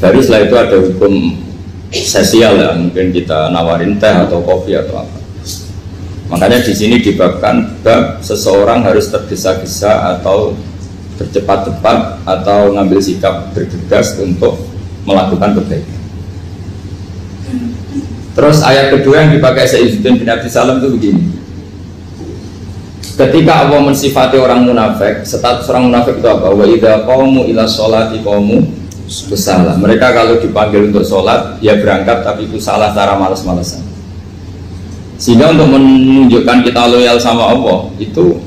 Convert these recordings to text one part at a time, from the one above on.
Baru setelah itu ada hukum sosial ya, mungkin kita nawarin teh atau kopi atau apa. Makanya di sini dibabkan bab seseorang harus tergesa-gesa atau bercepat-cepat atau ngambil sikap bergegas untuk melakukan kebaikan. Terus ayat kedua yang dipakai Sayyiduddin bin Abdus Salam itu begini. Ketika Allah mensifati orang munafik, status orang munafik itu apa? Wa idza qamu ila sholati qamu kusala. Mereka kalau dipanggil untuk sholat, ya berangkat tapi kusala secara malas-malasan. Sehingga untuk menunjukkan kita loyal sama Allah itu,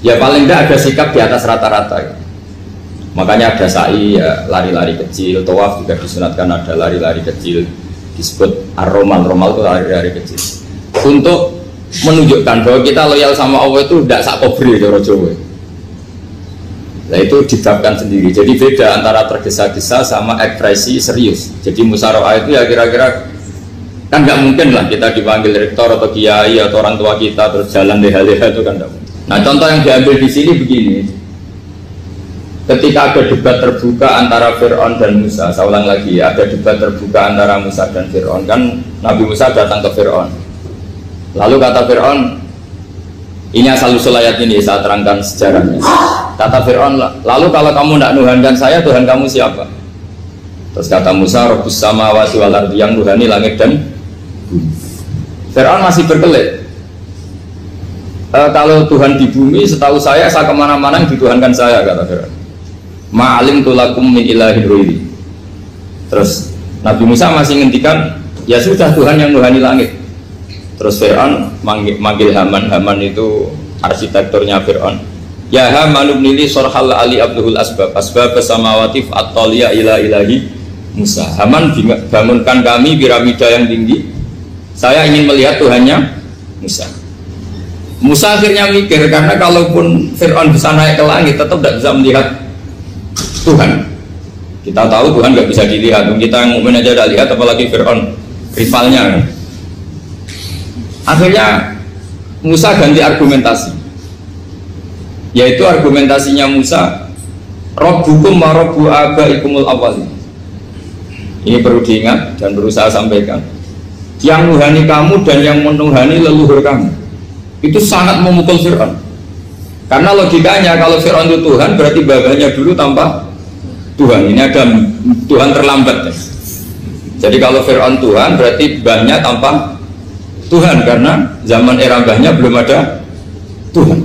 ya paling tidak ada sikap di atas rata-rata. Ya. Makanya ada sa'i, ya, lari-lari kecil. Tawaf juga disunatkan ada lari-lari kecil. Disebut ar-romal, romal itu lari-lari kecil untuk menunjukkan bahwa kita loyal sama Allah itu tidak sakobri cara Jawa. Nah itu dibabkan sendiri. Jadi beda antara tergesa-gesa sama ekspresi serius. Jadi musyawarah itu ya kira-kira kan nggak mungkin lah kita dipanggil rektor atau kiai atau orang tua kita terus jalan leha-leha itu kan nggak mungkin. Nah contoh yang diambil di sini begini. Ketika ada debat terbuka antara Fir'aun dan Musa, saya ulang lagi, ada debat terbuka antara Musa dan Fir'aun. Kan Nabi Musa datang ke Fir'aun. Lalu kata Fir'aun, ini asal-usul ayat ini, saya terangkan sejarahnya. Kata Fir'aun, lalu kalau kamu tidak nuhankan saya, Tuhan kamu siapa? Terus kata Musa, Rabbus samawati wal ardi, yang nuhani langit dan bumi. Fir'aun masih berkelit. Kalau Tuhan di bumi, setahu saya kemana-mana yang dituhankan saya, kata Fir'aun. Ma'alim tulakum min ilahin ruiri. Terus Nabi Musa masih ngendikan, ya sudah Tuhan yang nuhani langit. Terus Fir'aun manggil Haman. Haman itu arsitekturnya Fir'aun. Ya Haman ibnili sorhal ali abduhul asbab samawati fa'attaliya ila ilahi Musa. Haman bangunkan kami piramida yang tinggi. Saya ingin melihat Tuhannya Musa. Musa akhirnya mikir, karena kalaupun Fir'aun bisa naik ke langit tetap tidak bisa melihat Tuhan. Kita tahu Tuhan nggak bisa dilihat. Kita yang mukmin aja tidak lihat, apalagi Fir'aun rivalnya. Akhirnya Musa ganti argumentasi, yaitu argumentasinya Musa, Rabbukum wa Rabbu abaikumul awwalin. Ini perlu diingat dan perlu saya sampaikan. Yang nuhani kamu dan yang menuhani leluhur kamu. Itu sangat memukul Fir'aun. Karena logikanya kalau Fir'aun itu Tuhan, berarti babanya dulu tanpa Tuhan. Ini ada Tuhan terlambat. Jadi kalau Fir'aun Tuhan, berarti banyak tanpa Tuhan, karena zaman era mbahnya belum ada Tuhan.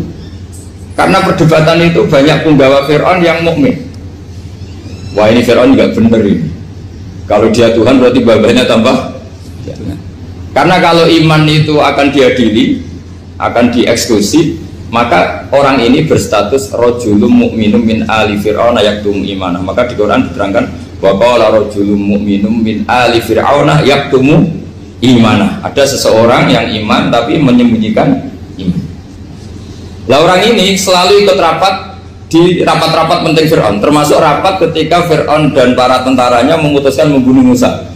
Karena perdebatan itu banyak penggawa Fir'aun yang mukmin. Wah ini Fir'aun nggak bener ini. Kalau dia Tuhan berarti babanya tambah. Karena kalau iman itu akan diadili, akan dieksekusi, maka orang ini berstatus rojulum mukminum min ali Fir'aun yaktum imanah. Maka di Quran diterangkan wa qala rojulum mukminum min ali Fir'aun yaktumu imanah. Ada seseorang yang iman tapi menyembunyikan iman. Lah orang ini selalu ikut rapat di rapat-rapat penting Fir'aun, termasuk rapat ketika Fir'aun dan para tentaranya memutuskan membunuh Musa.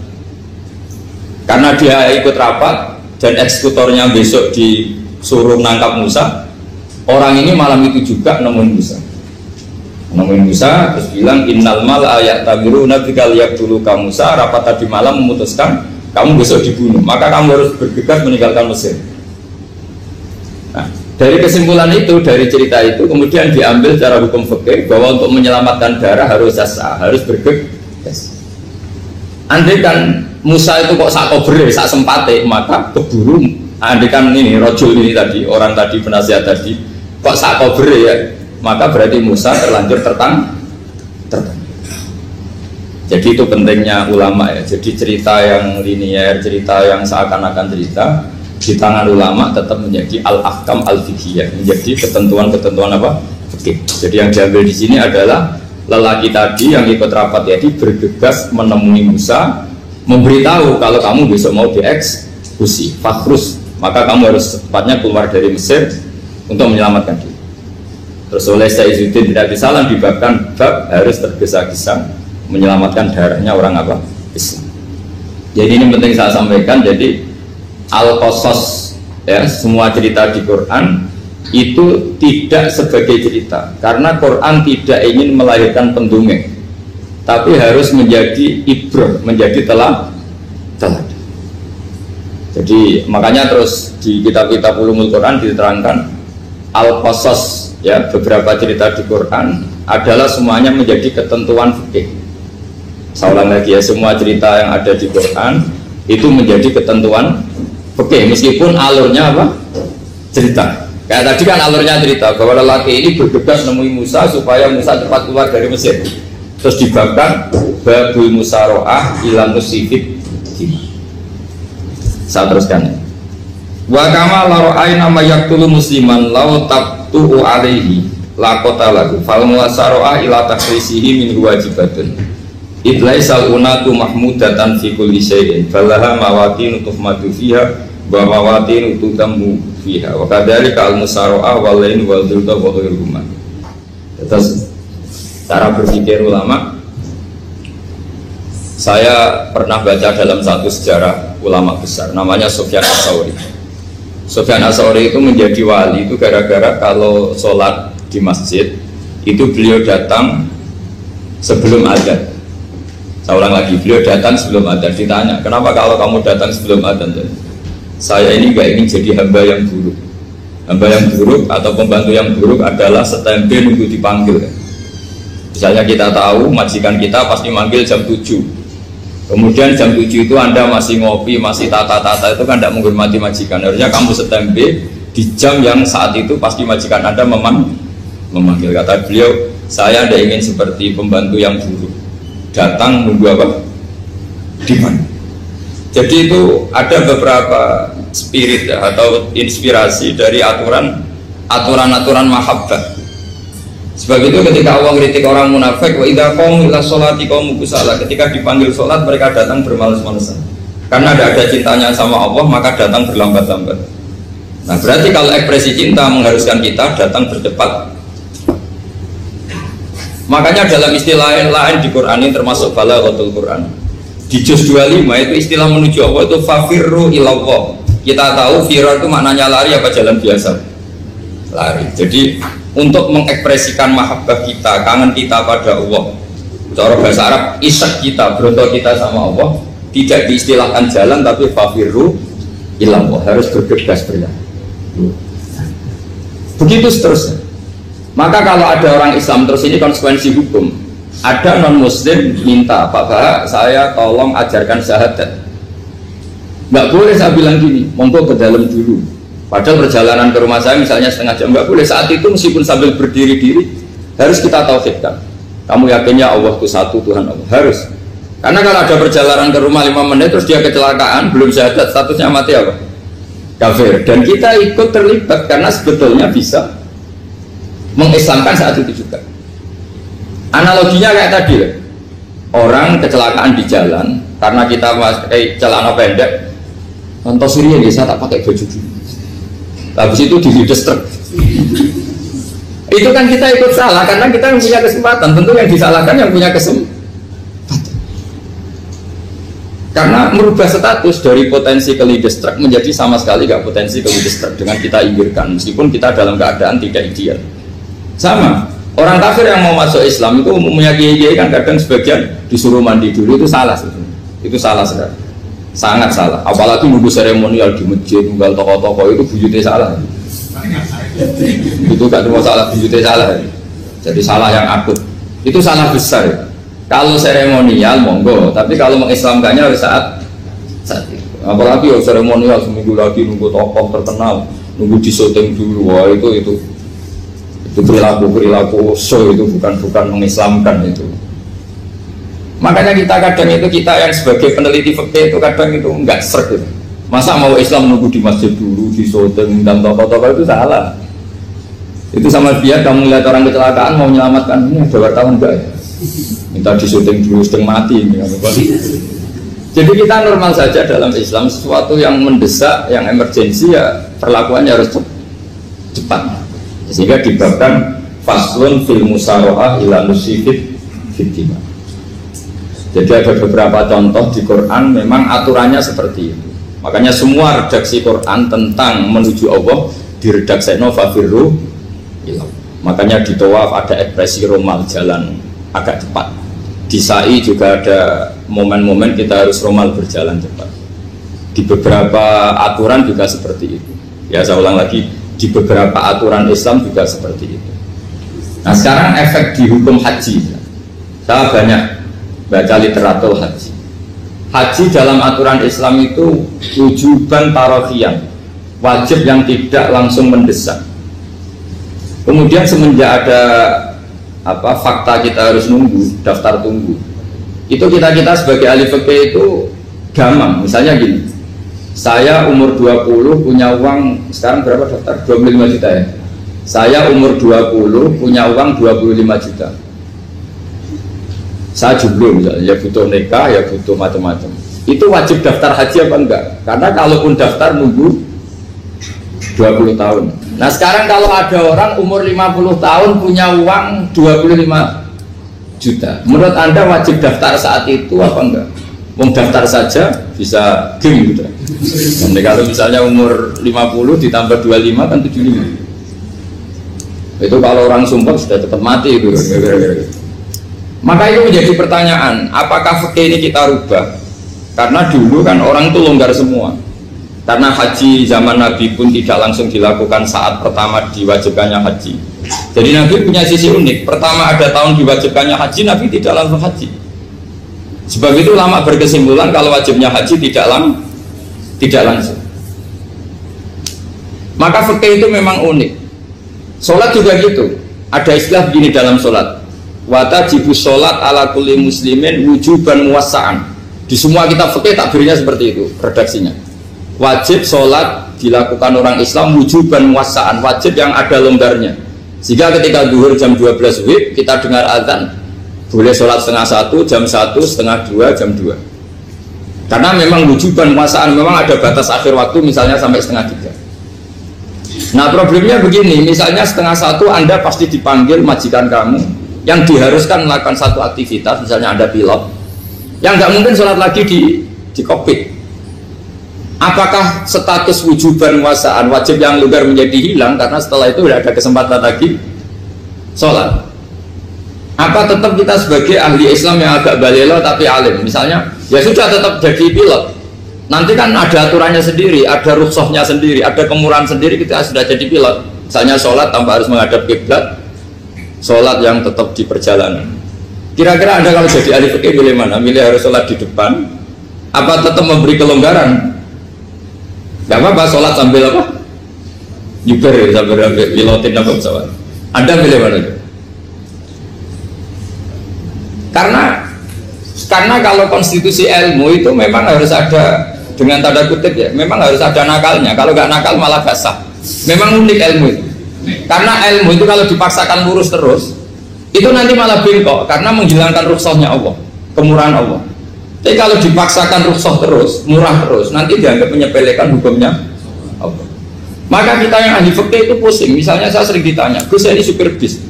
Karena dia ikut rapat dan eksekutornya besok disuruh menangkap Musa, orang ini malam itu juga nemuin Musa terus bilang innal mal ayat tabiru nabikal yaqtulu ka Musa. Rapat tadi malam memutuskan kamu besok dibunuh, maka kamu harus bergegas meninggalkan Mesir. Nah, dari kesimpulan itu, dari cerita itu kemudian diambil secara hukum fikih bahwa untuk menyelamatkan darah harus jasa, harus bergegas. Andai kan Musa itu kok sak kobre, sak sempate, maka keburu. Andai kan ini rojul ini tadi, orang tadi penasihat tadi kok sak kobre ya, maka berarti Musa terlanjur tertang. Jadi itu pentingnya ulama ya. Jadi cerita yang linier, cerita yang seakan-akan cerita di tangan ulama tetap menjadi al-ahkam al-fiqhiyah, menjadi ketentuan-ketentuan apa? Fikih. Jadi yang diambil di sini adalah lelaki tadi yang ikut rapat tadi bergegas menemui Musa, memberitahu kalau kamu besok mau dieksekusi, fakhrus, maka kamu harus secepatnya keluar dari Mesir untuk menyelamatkan diri. Terus oleh Sayyiduddin bin Abdus Salam dibabkan bab harus tergesa-gesa menyelamatkan darahnya orang apa? Islam. Jadi ini penting saya sampaikan. Jadi al-qasas ya, semua cerita di Quran itu tidak sebagai cerita, karena Quran tidak ingin melahirkan pendongeng. tapi harus menjadi ibrah, menjadi teladan. Jadi makanya terus di kitab-kitab ulumul Quran diterangkan al-qasas, ya, beberapa cerita di Quran adalah semuanya menjadi ketentuan fikih. Saya ulang lagi ya, semua cerita yang ada di Quran itu menjadi ketentuan fikih, meskipun alurnya apa? Cerita. Kayak tadi kan alurnya cerita bahwa lelaki ini bergegas nemui Musa supaya Musa cepat keluar dari Mesir. Terus dibabkan babul musaroah ilam musifid. Saya teruskan. Wa kama laro'aina ma yaqtulu musliman law tabtu'u alaihi la qatalahu fal musaroah ila takhrisihi min wajibatun. Idlaisal unatu mahmudatan fi kulli syai'in falaha mawatin tuhmadu fiha wa mawatin tutammu fiha wa kadzalika al musaroah wal lain wal dhulta wa ghairuhuma. Terus cara berpikir ulama, saya pernah baca dalam satu sejarah ulama besar namanya Sufyan Ats-Tsauri. Sufyan Ats-Tsauri itu menjadi wali itu gara-gara kalau sholat di masjid itu beliau datang sebelum adzan. Saya ulang lagi, beliau datang sebelum adzan. Ditanya, kenapa kalau kamu datang sebelum adzan? Saya ini gak ingin jadi hamba yang buruk. Hamba yang buruk atau pembantu yang buruk adalah setempe nunggu dipanggil. Misalnya kita tahu majikan kita pasti manggil jam 7. Kemudian jam 7 itu Anda masih ngopi, masih tata-tata, itu kan tidak menghormati majikan. Harusnya kamu setempe di jam yang saat itu pasti majikan Anda memanggil. Kata beliau, saya tidak ingin seperti pembantu yang buruk, datang nunggu apa? Di mana? Jadi itu ada beberapa spirit ya, atau inspirasi dari aturan-aturan mahabbah. Sebab itu ketika Allah kritik orang munafik, wa idza qamu ila sholati qamu kusala, ketika dipanggil sholat mereka datang bermalas-malasan. Karena tidak ada cintanya sama Allah, maka datang berlambat-lambat. Nah, berarti kalau ekspresi cinta mengharuskan kita datang bercepat. Makanya dalam istilah lain di Quran ini termasuk balaghatul Quran. Di juz 25 itu istilah menuju Allah itu fafirru ilallah. Kita tahu firar itu maknanya lari apa jalan biasa? Lari. Jadi untuk mengekspresikan mahabbah kita, kangen kita pada Allah, cara bahasa Arab isak kita, berontok kita sama Allah, tidak diistilahkan jalan tapi fafirru ilallah, harus bergegas berjalan. Begitu seterusnya. Maka kalau ada orang Islam, terus ini konsekuensi hukum, ada non muslim minta, Pak Bah, saya tolong ajarkan syahadat. Nggak boleh saya bilang gini, monggo ke dalam dulu. Padahal perjalanan ke rumah saya misalnya setengah jam, nggak boleh. Saat itu meskipun sambil berdiri-diri harus kita tauhidkan. Kamu yakinnya Allah itu satu, Tuhan Allah, harus. Karena kalau ada perjalanan ke rumah 5 menit terus dia kecelakaan, belum syahadat, statusnya mati apa? Kafir. Dan kita ikut terlibat karena sebetulnya bisa mengislamkan saat itu juga. Analoginya kayak tadi ya. Orang kecelakaan di jalan karena kita pakai celana pendek, contoh Syria dia saya tak pakai baju dulu. Habis itu dihides truk. Itu kan kita ikut salah karena kita yang punya kesempatan. Tentu yang disalahkan yang punya kesempatan. Karena merubah status dari potensi kelides truk menjadi sama sekali gak potensi kelides truk dengan kita inggirkan, meskipun kita dalam keadaan tidak ideal. Sama orang kafir yang mau masuk Islam itu umumnya kiai-kiai kan kadang sebagian disuruh mandi dulu, itu salah sebetulnya. Itu salah sekali. Sangat salah, apalagi nunggu seremonial di masjid, nunggal tokoh-tokoh itu bujutnya salah. Itu gak cuma salah, bujutnya salah. Jadi salah yang akut. Itu salah besar ya. Kalau seremonial monggo, tapi kalau mengislamkannya harus saat itu. Apalagi ya seremonial seminggu lagi nunggu tokoh terkenal, nunggu di syuting dulu, wah itu perilaku show, itu bukan mengislamkan itu. Makanya kita yang sebagai peneliti fikih itu kadang itu enggak serg gitu. Masa mau Islam nunggu di masjid dulu, di syuting dan tokoh-tokoh itu salah. Itu sama dia kamu lihat orang kecelakaan mau menyelamatkan, ini ada wartawan enggak ya? Minta di syuting dulu sedang mati ini. Jadi kita normal saja dalam Islam, sesuatu yang mendesak, yang emergensi ya perlakuannya harus cepat. Sehingga dibabkan faslun fil musaroah ila musifid fitimah. Jadi ada beberapa contoh di Quran memang aturannya seperti itu. Makanya semua redaksi Quran tentang menuju Allah diredakseno fafirru ilallah. Makanya di tawaf ada ekspresi romal, jalan agak cepat. Di sa'i juga ada momen-momen kita harus romal berjalan cepat. Di beberapa aturan juga seperti itu. Ya saya ulang lagi, di beberapa aturan Islam juga seperti itu. Nah sekarang efek di hukum haji. Saya banyak baca literatur haji. Haji dalam aturan Islam itu wujuban tarofian, wajib yang tidak langsung mendesak. Kemudian semenjak ada fakta kita harus nunggu, daftar tunggu, itu kita sebagai ahli fikih itu gampang. Misalnya gini, saya umur 20 punya uang, sekarang berapa daftar? 25 juta ya. Saya umur 20 punya uang 25 juta. Saya jomblo misalnya, ya butuh nikah, ya butuh macam-macam. Itu wajib daftar haji apa enggak? Karena kalaupun daftar nunggu 20 tahun. Nah sekarang kalau ada orang umur 50 tahun punya uang 25 juta, menurut Anda wajib daftar saat itu apa enggak? Mau daftar saja bisa game gitu. Jadi kalau misalnya umur 50 ditambah 25 kan 75. Itu kalau orang sumpah sudah tetap mati itu. Maka itu menjadi pertanyaan, apakah fikih ini kita rubah? Karena dulu kan orang itu longgar semua. Karena haji zaman Nabi pun tidak langsung dilakukan saat pertama diwajibkannya haji. Jadi Nabi punya sisi unik. Pertama ada tahun diwajibkannya haji, Nabi tidak langsung haji. Sebab itu ulama berkesimpulan kalau wajibnya haji tidak langsung. Maka fikih itu memang unik. Sholat juga gitu. Ada istilah begini dalam sholat. Watajibu sholat ala kulli muslimin wujuban muwassa'an. Di semua kitab fikih takbirnya seperti itu redaksinya. Wajib sholat dilakukan orang Islam wujuban muwassa'an, wajib yang ada longgarnya. Sehingga ketika zuhur jam 12 WIB kita dengar azan, boleh sholat setengah 1, jam 1, setengah 2, jam 2. Karena memang wujuban muwassa'an, memang ada batas akhir waktu misalnya sampai setengah 3. Nah problemnya begini, misalnya setengah 1 Anda pasti dipanggil majikan kamu yang diharuskan melakukan satu aktivitas, misalnya Anda pilot, yang nggak mungkin sholat lagi di kokpit. Apakah status wujuban muwassa'an, wajib yang longgar menjadi hilang karena setelah itu tidak ada kesempatan lagi sholat? Apa tetap kita sebagai ahli Islam yang agak balelo tapi alim, misalnya ya sudah tetap jadi pilot, nanti kan ada aturannya sendiri, ada rukhsahnya sendiri, ada kemurahan sendiri, kita sudah jadi pilot. Misalnya sholat tanpa harus menghadap kiblat, sholat yang tetap di perjalanan. Kira-kira Anda kalau jadi ahli fikih milih mana? Milih harus sholat di depan apa tetap memberi kelonggaran? Gak apa-apa sholat sambil apa? Nyuper ya, sambil pilotin apa pesawat. Anda milih mana? Karena kalau konstitusi ilmu itu memang harus ada, dengan tanda kutip ya, memang harus ada nakalnya. Kalau nggak nakal malah gak sah. Memang unik ilmu itu. Karena ilmu itu kalau dipaksakan lurus terus, itu nanti malah bengkok karena menghilangkan rukhsahnya Allah, kemurahan Allah. Tapi kalau dipaksakan rukhsah terus, murah terus, nanti dianggap menyepelekan hukumnya Allah. Maka kita yang ahli fikih itu pusing. Misalnya saya sering ditanya, Gus saya ini supir bis,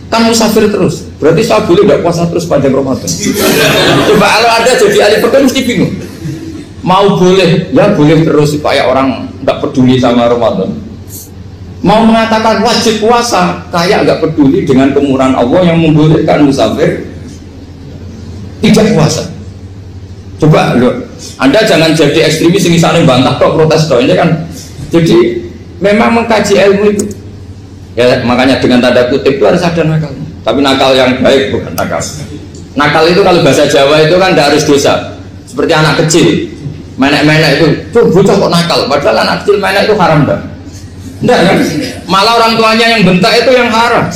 kan musafir terus, berarti saya boleh tidak puasa terus panjang Ramadan? Coba kalau ada jadi ahli fikih mesti bingung. Mau boleh, ya boleh terus supaya orang nggak peduli sama Ramadan. Mau mengatakan wajib puasa, kayak nggak peduli dengan kemurahan Allah yang membolehkan musafir tidak puasa. Coba loh, Anda jangan jadi ekstremis yang misalnya bantah kok protes kok, ini kan. Jadi memang mengkaji ilmu itu ya, makanya dengan tanda kutip itu harus ada nakal, tapi nakal yang baik, bukan nakal. Nakal itu kalau bahasa Jawa itu kan tidak harus dosa, seperti anak kecil menek-menek itu, tuh bocah kok nakal, padahal anak kecil menek itu haram dah. Enggak kan? Malah orang tuanya yang bentak itu yang haram.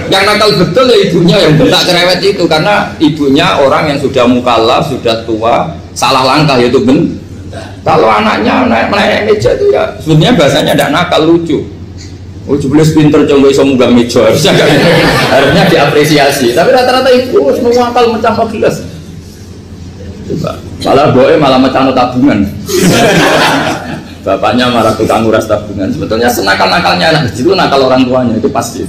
Yang nakal betul ya ibunya yang bentak cerewet itu, karena ibunya orang yang sudah mukallaf, sudah tua, salah langkah yaitu bentak. Kalau anaknya naik meja itu ya sebenarnya bahasanya tidak nakal, lucu. Oh jelas pinter coba bisa munggah meja, harusnya diapresiasi. Tapi rata-rata ibu semua akal mecah gelas. Coba, malah boe malah mecah tabungan. Bapaknya marah tukang nguras tabungan. Sebetulnya senakal-nakalnya anak kecil itu nakal orang tuanya, itu pasti.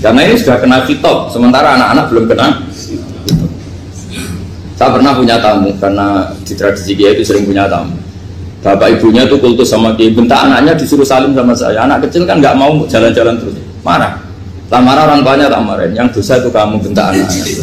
Karena ini sudah kena fitop, sementara anak-anak belum kena. Saya pernah punya tamu, karena di tradisi Kiai itu sering punya tamu. Bapak ibunya itu kultus sama Kiai, bentak anaknya disuruh salim sama saya. Anak kecil kan nggak mau jalan-jalan terus, marah. Tak marah orang tuanya tak marahin, yang dosa itu kamu bentak anak-anak.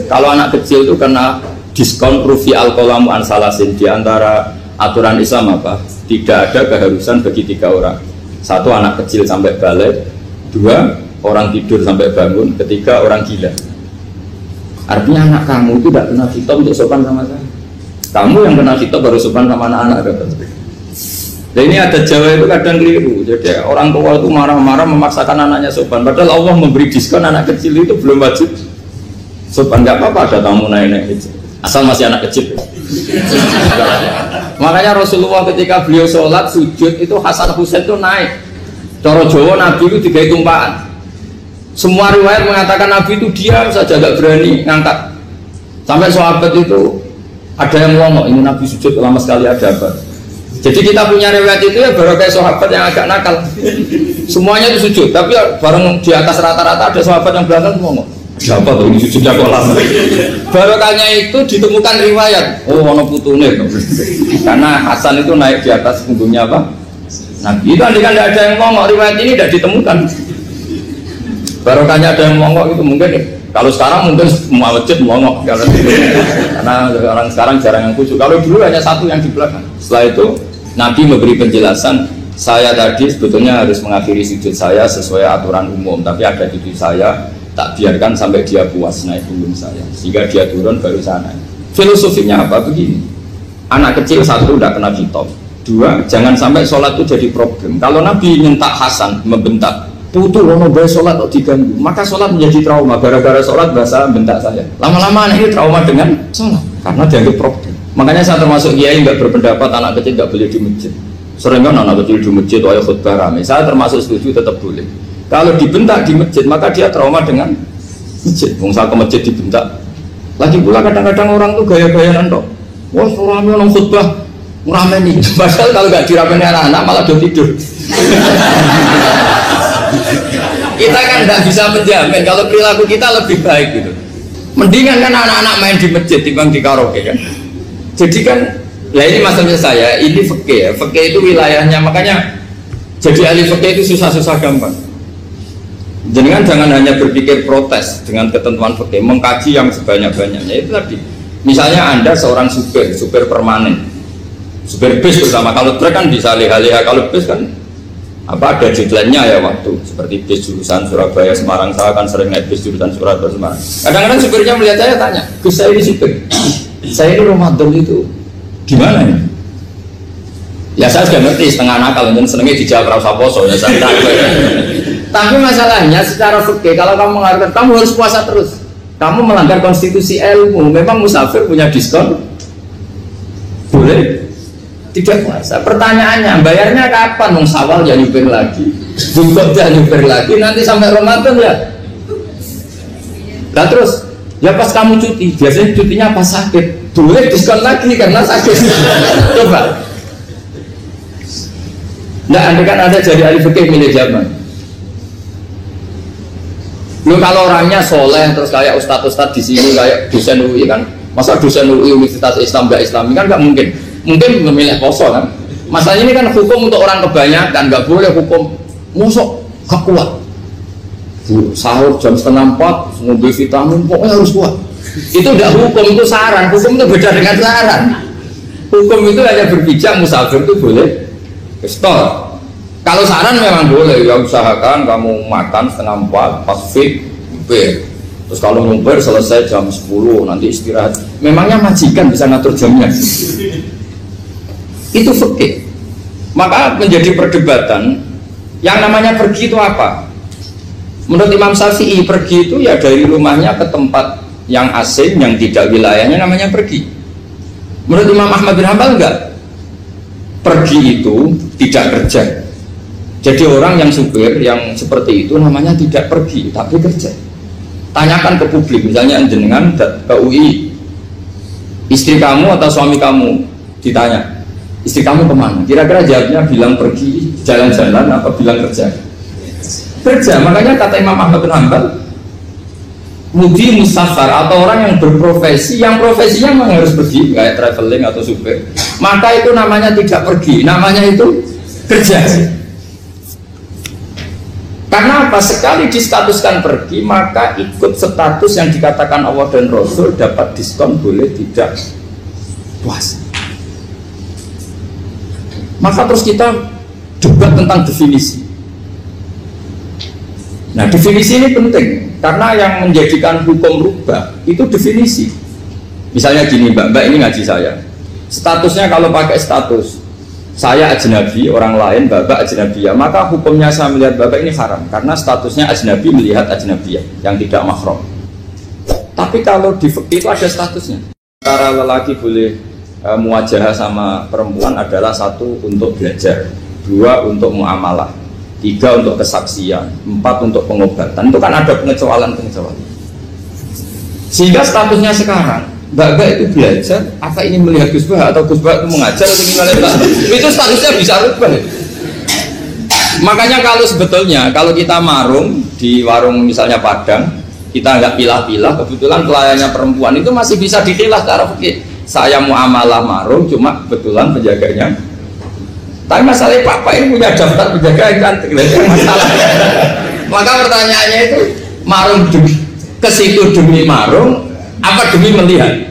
Kalau anak kecil itu kena diskon rufi al-qalamu an salasin. Di antara aturan Islam apa? Tidak ada keharusan bagi 3 orang. 1 anak kecil sampai balik, 2 orang tidur sampai bangun, 3 orang gila. Artinya anak kamu itu tidak kena khitab untuk sopan sama saya. Kamu yang kena khitab baru sopan sama anak-anak. Nah ini ada Jawa itu kadang keliru. Jadi orang tua itu marah-marah memaksakan anaknya sopan. Padahal Allah memberi diskon anak kecil itu belum wajib sopan. Gak apa-apa ada tamu naik-naik itu. Asal masih anak kecil. Makanya Rasulullah ketika beliau sholat sujud itu Hasan Husain itu naik. Cara Jawa Nabi itu 3 tumpahan. Semua riwayat mengatakan Nabi itu diam saja gak berani ngangkat. Sampai sahabat itu ada yang ngomong ini Nabi sujud lama sekali ada apa? Jadi kita punya riwayat itu ya baru kayak sahabat yang agak nakal. Semuanya itu sujud, tapi bareng di atas rata-rata ada sahabat yang belakang ngomong. Siapa tuh ini sujudnya kok lama? Barokahnya itu ditemukan riwayat. Oh, ono putune. Karena Hasan itu naik di atas punggungnya apa? Nabi itu andai ada yang ngomong riwayat ini tidak ditemukan. Barokahnya ada yang ngomong itu mungkin. Kalau sekarang mungkin semua masjid ngomong karena orang sekarang jarang yang khusyuk. Kalau dulu hanya 1 yang di belakang. Setelah itu Nabi memberi penjelasan, saya tadi sebetulnya harus mengakhiri sujud saya sesuai aturan umum, tapi ada cucu saya tak biarkan sampai dia puas naik punggung saya, sehingga dia turun baru sana. Filosofinya apa? Begini, anak kecil 1 tidak kena khitab, 2 jangan sampai sholat itu jadi problem. Kalau Nabi nyentak Hasan, membentak, putu lono bae sholat kok diganggu, maka sholat menjadi trauma. Gara-gara sholat bahasa bentak saya. Lama-lama anak ini trauma dengan sholat karena dianggap problem. Makanya saya termasuk kiai nggak berpendapat anak kecil nggak boleh di masjid. Sering kan anak kecil di masjid atau khutbah ramai. Saya termasuk setuju tetap boleh. Kalau dibentak di masjid maka dia trauma dengan masjid. Bangsa ke masjid dibentak. Lagi pula kadang-kadang orang tuh gaya-gayaan toh. Wah ramai orang khutbah ramai nih. Padahal kalau nggak diramein anak-anak malah udah tidur. Kita kan nggak bisa menjamin kalau perilaku kita lebih baik gitu. Mendingan kan anak-anak main di masjid dibanding di karaoke kan. Jadi kan, ya ini maksudnya saya, ini fikih ya, fikih itu wilayahnya, makanya jadi ahli fikih itu susah-susah gampang. Jadi kan jangan hanya berpikir protes dengan ketentuan fikih, mengkaji yang sebanyak-banyaknya. Itu tadi, misalnya Anda seorang supir permanen, supir bis terutama, kalau truk kan bisa leha-leha, kalau bis kan apa ada deadline-nya ya waktu, seperti bis jurusan Surabaya Semarang, saya kan sering naik bis jurusan Surabaya Semarang. Kadang-kadang supirnya melihat saya tanya, Gus saya ini supir. Saya ini Ramadan itu gimana ya? Ya saya sudah ngerti setengah nakal, dan senengnya dijawab rasa poso ya saya tahu. Tapi masalahnya secara fikih kalau kamu mengatakan kamu harus puasa terus, kamu melanggar konstitusi ilmu. Memang musafir punya diskon, boleh tidak puasa. Pertanyaannya bayarnya kapan? Mau Syawal ya nyupir lagi, Zulhijjah ya nyupir lagi, nanti sampai Ramadan ya. Nah terus ya pas kamu cuti, biasanya cutinya pas sakit, boleh diskon lagi karena sakit. Coba. Nah, andai kan ada jadi ahli fikih milik zaman. Lu kalau orangnya soleh terus kayak ustadz-ustadz di sini kayak dosen UI kan, masa dosen UI Universitas Islam nggak Islami kan nggak mungkin. Mungkin memilih poso kan. Masalahnya ini kan hukum untuk orang kebanyakan, nggak boleh hukum musuh gak kuat. Sahur jam 3:30 ngambil vitamin pokoknya harus kuat. Itu tidak hukum, itu saran. Hukum itu beda dengan saran. Hukum itu hanya berpijak musafir itu boleh stop. Kalau saran memang boleh, ya usahakan kamu makan 3:30 pas fit nyupir. Terus kalau nyupir selesai jam 10 nanti istirahat. Memangnya majikan bisa ngatur jamnya? Itu fikih. Maka menjadi perdebatan yang namanya pergi itu apa? Menurut Imam Syafi'i pergi itu ya dari rumahnya ke tempat yang asing yang tidak wilayahnya namanya pergi. Menurut Imam Ahmad bin Hanbal enggak. Pergi itu tidak kerja. Jadi orang yang supir yang seperti itu namanya tidak pergi tapi kerja. Tanyakan ke publik, misalnya jenengan ke UI, istri kamu atau suami kamu ditanya, istri kamu kemana? Kira-kira jawabnya bilang pergi jalan-jalan apa bilang kerja? Kerja. Makanya kata Imam Ahmad bin Hanbal, mudi musafar atau orang yang berprofesi, yang profesinya memang harus pergi, kayak traveling atau supir, maka itu namanya tidak pergi, namanya itu kerja. Karena apa? Sekali distatuskan pergi, maka ikut status yang dikatakan Allah dan Rasul dapat diskon, boleh tidak puasa. Maka terus kita debat tentang definisi. Nah, definisi ini penting karena yang menjadikan hukum rubah itu definisi. Misalnya gini, mbak ini ngaji saya. Statusnya kalau pakai status saya ajnabi, orang lain bapak ajnabiyah, maka hukumnya saya melihat bapak ini haram karena statusnya ajnabi melihat ajnabiyah yang tidak mahram. Tapi kalau di fikih itu ada statusnya. Antara lelaki boleh muwajahah sama perempuan adalah satu untuk belajar, dua untuk muamalah, tiga untuk kesaksian, empat untuk pengobatan. Itu kan ada pengecualian. Sehingga statusnya sekarang Mbak itu belajar, apa ini melihat Gus Bah atau Gus Bah itu mengajar atau gimana, itu statusnya bisa rubah. Makanya kalau sebetulnya kalau kita marung di warung misalnya Padang, kita nggak pilah-pilah, kebetulan pelayannya perempuan itu masih bisa dipilah secara fikih. Saya muamalah marung, cuma kebetulan penjaganya. Tapi masalahnya Papa ini punya daftar penjaga yang cantik, masalah. Maka pertanyaannya itu marung ke situ demi marung apa demi melihat?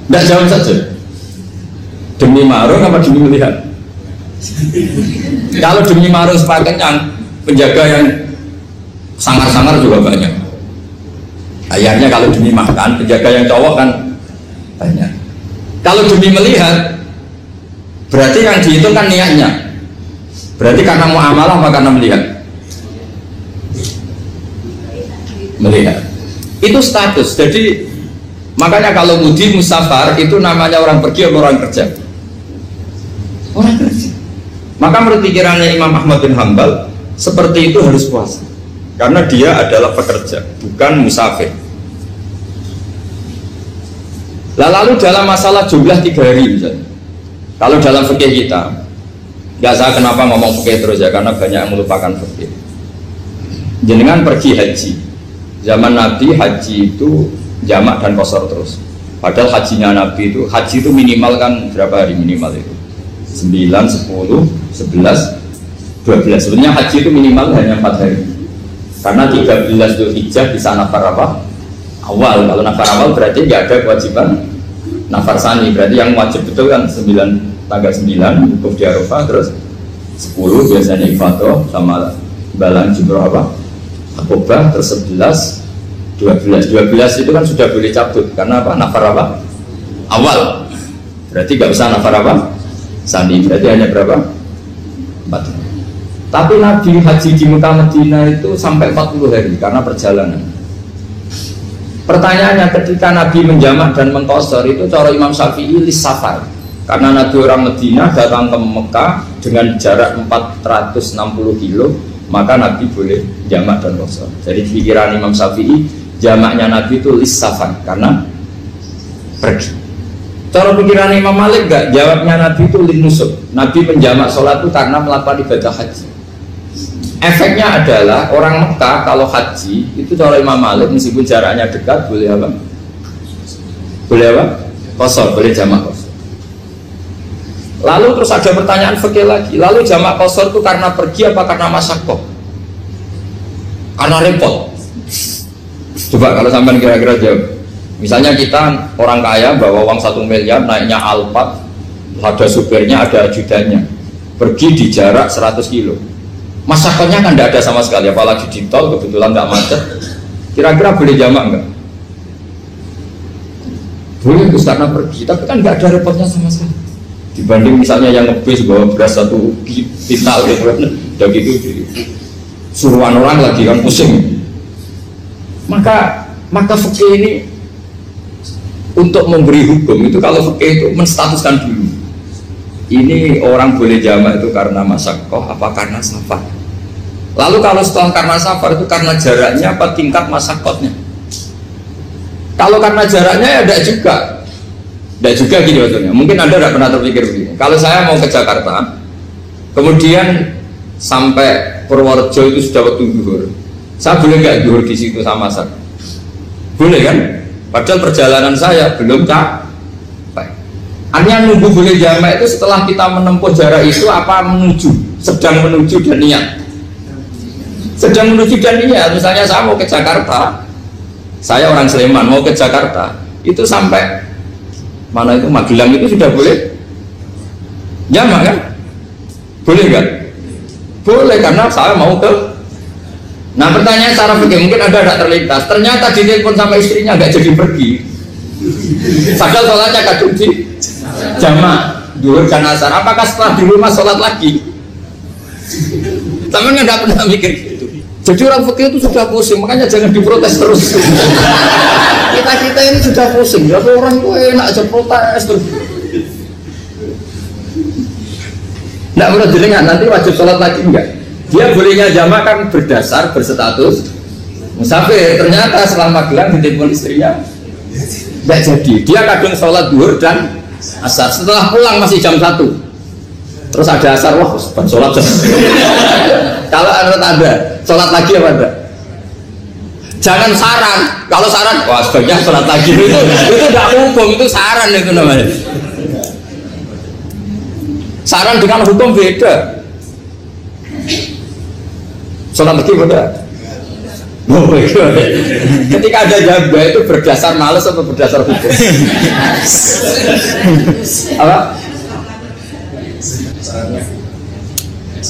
Tidak jawab saja. Demi marung apa demi melihat? Kalau demi marung sepakatnya penjaga yang sangar-sangar juga banyak. Akhirnya kalau demi makan penjaga yang cowok kan banyak. Kalau demi melihat berarti yang dihitung kan niatnya. Berarti karena muamalah apa karena melihat? Melihat. Itu status. Jadi makanya kalau mudi musafar itu namanya orang pergi atau orang kerja? Orang kerja. Maka menurut pikirannya Imam Ahmad bin Hanbal seperti itu harus puasa karena dia adalah pekerja, bukan musafir. Lalu dalam masalah jumlah 3 hari misalnya, kalau dalam fikih kita, nggak saya kenapa ngomong fikih terus ya, karena banyak yang melupakan fikih. Jenengan pergi haji. Zaman Nabi haji itu jamak dan qashar terus. Padahal hajinya Nabi itu, haji itu minimal kan berapa hari minimal itu? 9, 10, 11, 12. Sebenarnya haji itu minimal hanya 4 hari. Karena 13 Dzulhijjah bisa nafar apa? Awal. Kalau nafar awal berarti nggak ada kewajiban nafar sani. Berarti yang wajib betul kan tanggal 9 wukuf di Arafah, terus 10 biasanya ifadah sama balang jumroh apa? Akobah, terus 11, 12 itu kan sudah boleh cabut karena apa? Nafar apa? Awal. Berarti nggak usah nafar apa? Sani. Berarti hanya berapa? 4. Tapi Nabi haji di Mekah Madinah itu sampai 40 hari karena perjalanan. Pertanyaannya, ketika Nabi menjamak dan mengqashar itu cara Imam Syafi'i lis safar. Karena Nabi orang Madinah datang ke Mekah dengan jarak 460 kilo, maka Nabi boleh jamak dan qashar. Jadi pikiran Imam Syafi'i, jamaknya Nabi itu lis safar karena pergi. Cara pikiran Imam Malik enggak, jawabnya Nabi itu lin nusuk. Nabi menjamak sholat itu karena melakukan ibadah haji. Efeknya adalah orang Mekah kalau haji itu cara Imam Malik meskipun jaraknya dekat boleh apa? Boleh apa? Qashar, boleh jamak qashar. Lalu terus ada pertanyaan fikih lagi. Lalu jamak qashar itu karena pergi apa karena masyaqqah? Karena repot. Coba kalau sampean kira-kira jawab. Misalnya kita orang kaya bawa uang 1 miliar, naiknya Alphard, ada supirnya, ada ajudannya, pergi di jarak 100 kilo. Masyaqqahnya kan tidak ada sama sekali, apalagi di tol kebetulan nggak macet. Kira-kira boleh jamak nggak? Boleh, terus karena pergi, tapi kan nggak ada repotnya sama sekali. Dibanding misalnya yang ngebis bawa beras 1 kintal gitu, udah gitu suruhan orang lagi kan pusing. Maka fikih ini untuk memberi hukum itu, kalau fikih itu menstatuskan dulu. Ini orang boleh jamak itu karena masyaqqah apa karena safar. Lalu kalau setelah karena safar itu karena jaraknya apa tingkat masyaqqahnya. Kalau karena jaraknya ya tidak juga gini waktunya. Mungkin Anda tidak pernah terpikir begini. Kalau saya mau ke Jakarta, kemudian sampai Purworejo itu sudah waktu zuhur, saya boleh nggak zuhur di situ sama asar? Boleh kan? Padahal perjalanan saya belum capek. Artinya nunggu boleh jamak itu setelah kita menempuh jarak itu apa sedang menuju dan niat. sedang menuju dan iya, misalnya saya mau ke Jakarta, saya orang Sleman mau ke Jakarta, itu sampai mana itu Magelang itu sudah boleh jamak kan? Boleh kan? Boleh karena saya mau ke. Nah pertanyaan secara fikih mungkin ada tidak terlintas. Ternyata ditelepon sama istrinya nggak jadi pergi. Padahal sholatnya kadung di jamak duhur dan asar. Apakah setelah di rumah sholat lagi? Tapi nggak pernah mikir gitu. Jadi orang fikih itu sudah pusing, makanya jangan diprotes terus. Kita ini sudah pusing. Ya orang itu enak aja protes terus. Nggak perlu jenengan nanti wajib sholat lagi enggak? Dia bolehnya jamak kan berdasar berstatus musafir. Ternyata setelah Magelang ditelepon istrinya nggak jadi. Dia kadang sholat duhur dan asar. Setelah pulang masih jam 1. Terus ada asar, wah sholat. Kalau menurut Anda sholat lagi apa enggak? Jangan saran. Kalau saran, wah sebaiknya sholat lagi. Itu tidak hukum, itu saran itu namanya. Saran dengan hukum beda. Sholat lagi beda. Ketika ada jabah itu berdasar malas atau berdasar hukum? Apa?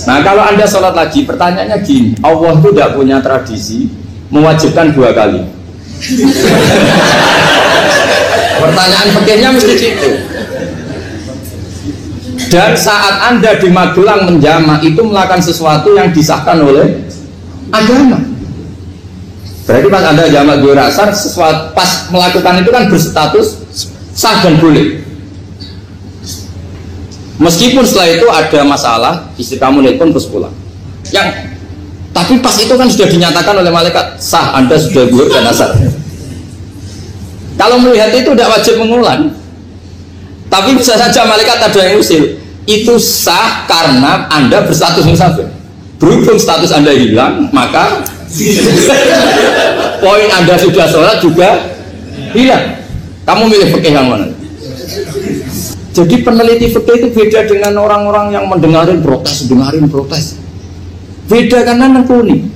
Nah kalau Anda sholat lagi, pertanyaannya gini, Allah itu tidak punya tradisi mewajibkan 2 kali. Pertanyaan fikihnya mesti gitu. Dan saat Anda di Magelang menjamak itu melakukan sesuatu yang disahkan oleh agama. Berarti pas Anda jamak duhur asar, sesuatu pas melakukan itu kan berstatus sah dan boleh. Meskipun setelah itu ada masalah, istri kamu nelpon terus pulang. Tapi pas itu kan sudah dinyatakan oleh malaikat sah, Anda sudah duhur dan asar. Kalau melihat itu tidak wajib mengulang. Tapi bisa saja malaikat ada yang usil. Itu sah karena Anda berstatus musafir. Berhubung status Anda hilang, maka poin Anda sudah sholat juga hilang. Kamu milih fikih yang mana? Jadi peneliti fikih itu beda dengan orang-orang yang dengarin protes. Beda karena nekuni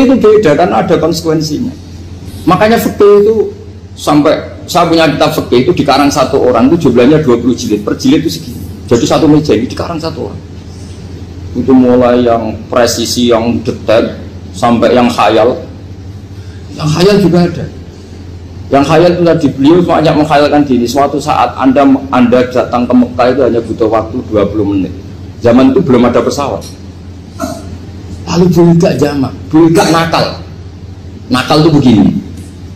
itu beda karena ada konsekuensinya. Makanya fikih itu sampai saya punya kitab fikih itu dikarang satu orang itu jumlahnya 20 jilid, per jilid itu segini. Jadi satu meja ini dikarang satu orang. Itu mulai yang presisi, yang detail sampai yang khayal. Yang khayal juga ada. Yang khayal itu tadi beliau banyak menghayalkan diri. Suatu saat Anda datang ke Mekah itu hanya butuh waktu 20 menit. Zaman itu belum ada pesawat. Lalu beliau gak jamak, beliau gak nakal. Nakal itu begini.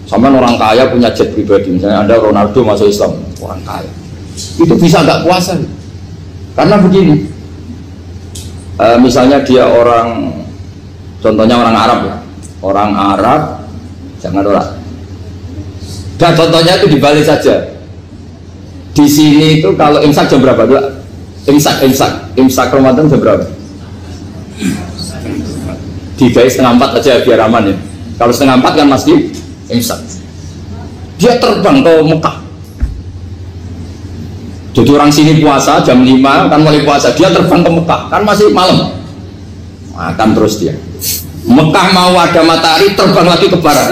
Sama orang kaya punya jet pribadi, misalnya Anda Ronaldo masuk Islam, orang kaya. Itu bisa gak puasa. Karena begini. Misalnya dia orang, contohnya orang Arab ya. Orang Arab, jangan orang. Dan contohnya itu dibalik saja. Di sini itu kalau imsak jam berapa? Imsak Ramadan jam berapa? 3:30 aja biar aman ya. Kalau 3:30 kan masih imsak. Dia terbang ke Mekah. Jadi orang sini puasa jam 5 kan mulai puasa. Dia terbang ke Mekah kan masih malam. Makan terus dia. Mekah mau ada matahari terbang lagi ke barat.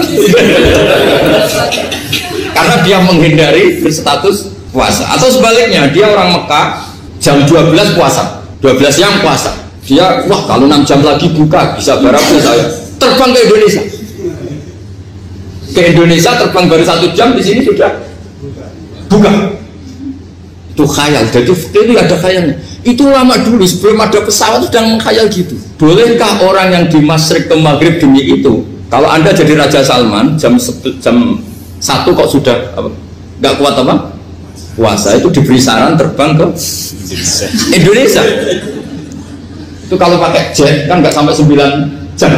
Karena dia menghindari berstatus puasa. Atau sebaliknya dia orang Mekah jam 12 puasa, 12 siang puasa. Dia wah kalau 6 jam lagi buka bisa barat saya. Terbang ke Indonesia. Ke Indonesia terbang baru 1 jam di sini sudah buka. Itu khayal. Jadi itu ada khayalnya. Itu lama dulu sebelum ada pesawat sedang mengkhayal gitu. Bolehkah orang yang di Masyrik ke Maghrib demi itu? Kalau Anda jadi Raja Salman jam 1 kok sudah nggak kuat apa? Puasa itu diberi saran terbang ke Indonesia. Itu kalau pakai jet kan nggak sampai 9 jam,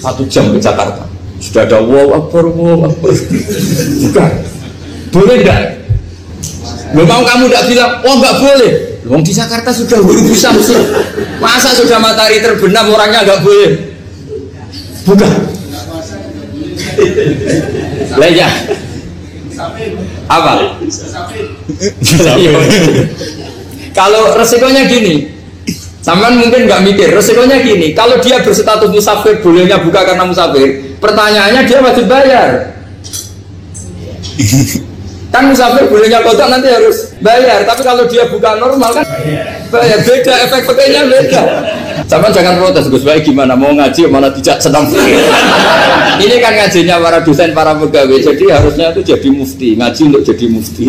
1 jam ke Jakarta. Sudah ada wow akbar. Bukan. Boleh nggak? Belum mau kamu nggak bilang, oh nggak boleh. Wong di Jakarta sudah bisa sih. Masa sudah matahari terbenam orangnya nggak boleh? Bukan. Leja. Apa? Kalau resikonya gini, Sampean mungkin nggak mikir, resikonya gini, kalau dia berstatus musafir, bolehnya buka karena musafir, pertanyaannya dia wajib bayar. Kan musafir bolehnya kodok nanti harus bayar, tapi kalau dia buka normal kan bayar, beda, efek pakainya beda. Sampean jangan protes, Gus Baik gimana, mau ngaji mana tidak sedang. Ini kan ngajinya para dosen, para pegawai, jadi harusnya itu jadi mufti, ngaji untuk jadi mufti.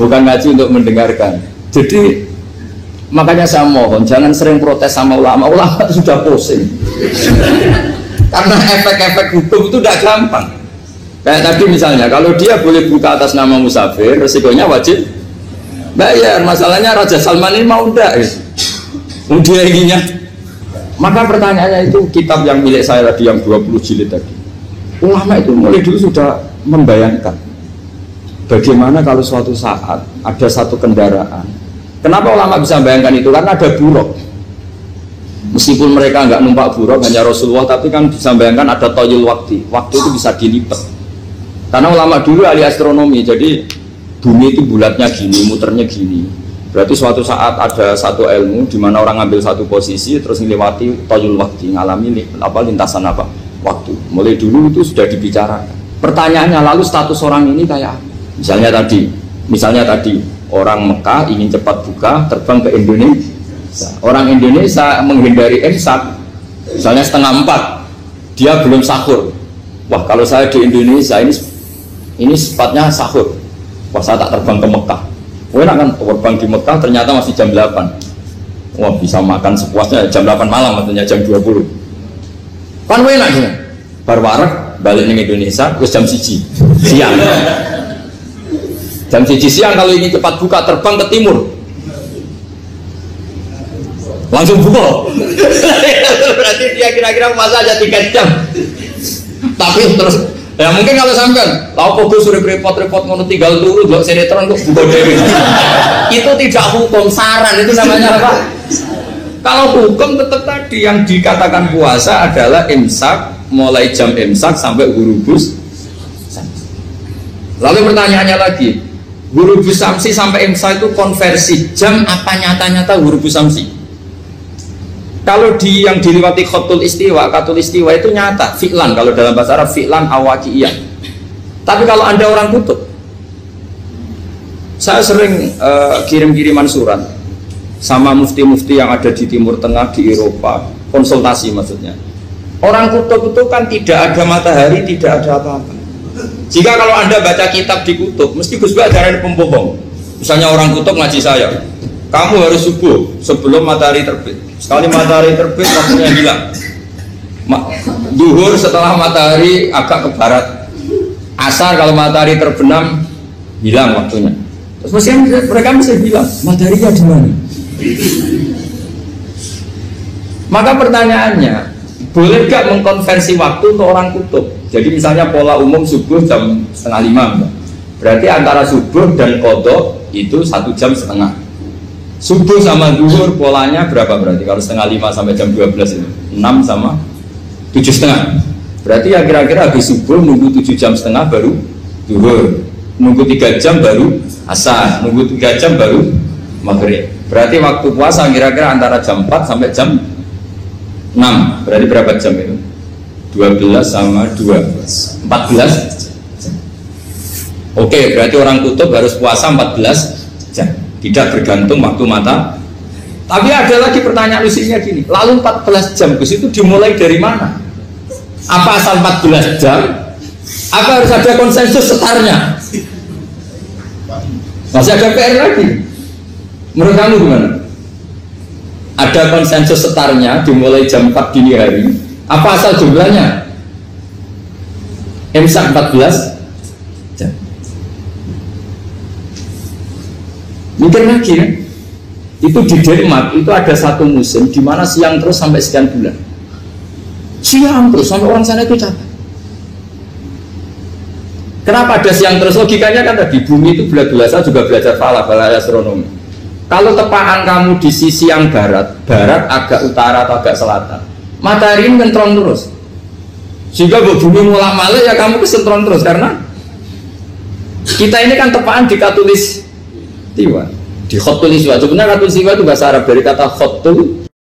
Bukan ngaji untuk mendengarkan. Jadi makanya saya mohon jangan sering protes sama ulama itu sudah pusing. Karena efek-efek hukum itu tidak gampang. Kayak tadi misalnya kalau dia boleh buka atas nama musafir, resikonya wajib bayar. Masalahnya Raja Salman ini mau enggak dia inginnya. Maka pertanyaannya itu kitab yang milik saya tadi yang 20 jilid tadi, ulama itu mulai dulu sudah membayangkan bagaimana kalau suatu saat ada satu kendaraan. Kenapa ulama bisa membayangkan itu? Karena ada buruk. Meskipun mereka nggak numpak buruk, hanya Rasulullah, tapi kan bisa membayangkan ada toyil waktu. Waktu itu bisa dilipat. Karena ulama dulu ahli astronomi, jadi bumi itu bulatnya gini, muternya gini. Berarti suatu saat ada satu ilmu di mana orang ambil satu posisi terus melewati toyil waktu, ngalami lintasan waktu. Mulai dulu itu sudah dibicarakan. Pertanyaannya lalu status orang ini kayak apa? Misalnya tadi orang Mekah ingin cepat buka terbang ke Indonesia. Orang Indonesia menghindari imsak, misalnya 3:30, dia belum sahur. Wah kalau saya di Indonesia ini sifatnya sahur. Wah saya tak terbang ke Mekah. Wah kan terbang di Mekah ternyata masih jam 8. Wah bisa makan sepuasnya jam 8 malam, artinya jam 20. Kan enak ya. Bar warak balik ke Indonesia terus jam 1 siang. Jam 1 siang kalau ini cepat buka terbang ke timur langsung buka. Berarti dia kira-kira masa aja 3 jam. Tapi terus ya mungkin kalau sampean lalu kok suruh repot-repot ngono tinggal dulu blok sinetron kok buka dewe. Itu tidak hukum, saran itu namanya apa? Kalau hukum tetap tadi yang dikatakan puasa adalah imsak, mulai jam imsak sampai hurubus. Lalu pertanyaannya lagi, hurubus samsi sampai imsak itu konversi jam apa nyata-nyata hurubus samsi? Kalau yang diliwati khatul istiwa itu nyata, fi'lan, kalau dalam bahasa Arab fi'lan awaqiyah. Tapi kalau Anda orang kutub, saya sering kirim-kiriman surat sama mufti-mufti yang ada di Timur Tengah, di Eropa, konsultasi maksudnya. Orang kutub itu kan tidak ada matahari, tidak ada apa-apa. Jika kalau Anda baca kitab di kutub, mesti Gus Bak ada pembohong. Misalnya orang kutub ngaji saya, kamu harus subuh sebelum matahari terbit. Sekali matahari terbit waktunya hilang. Duhur setelah matahari agak ke barat. Asar kalau matahari terbenam hilang waktunya. Terus mereka mesti bilang mataharinya di mana? Maka pertanyaannya, boleh gak mengkonversi waktu untuk orang kutub? Jadi misalnya pola umum subuh jam 4:30, berarti antara subuh dan qadha itu 1,5 jam. Subuh sama zuhur polanya berapa berarti? Kalau 4:30 sampai jam 12 itu 6 sama 7,5. Berarti ya kira-kira habis subuh nunggu 7,5 jam baru zuhur, nunggu 3 jam baru asar, nunggu 3 jam baru maghrib. Berarti waktu puasa kira-kira antara jam 4 sampai jam 6. Berarti berapa jam itu? 12 sama 12 14 jam. Oke, berarti orang kutub harus puasa 14 jam, tidak bergantung waktu mata. Tapi ada lagi pertanyaan lucunya gini, lalu 14 jam Gus itu dimulai dari mana? Apa asal 14 jam? Apa harus ada konsensus setarnya? Masih ada PR lagi. Menurut kamu gimana? Ada konsensus setarnya dimulai jam 4 dini hari. Apa asal jumlahnya? Imsak 14 jam. Mikir lagi kan? Itu di Denmark itu ada satu musim di mana siang terus sampai sekian bulan. Siang terus sampai orang sana itu capek. Kenapa ada siang terus? Logikanya kan tadi bumi itu saya juga belajar falak, astronomi. Kalau tepaan kamu di sisi yang barat agak utara atau agak selatan, matahari ini nyentron terus. Sehingga bumi mulak malik ya kamu kesentron terus karena kita ini kan tepaan di Katulistiwa. Di khotul istiwa. Sebenarnya khotul istiwa itu bahasa Arab dari kata khotul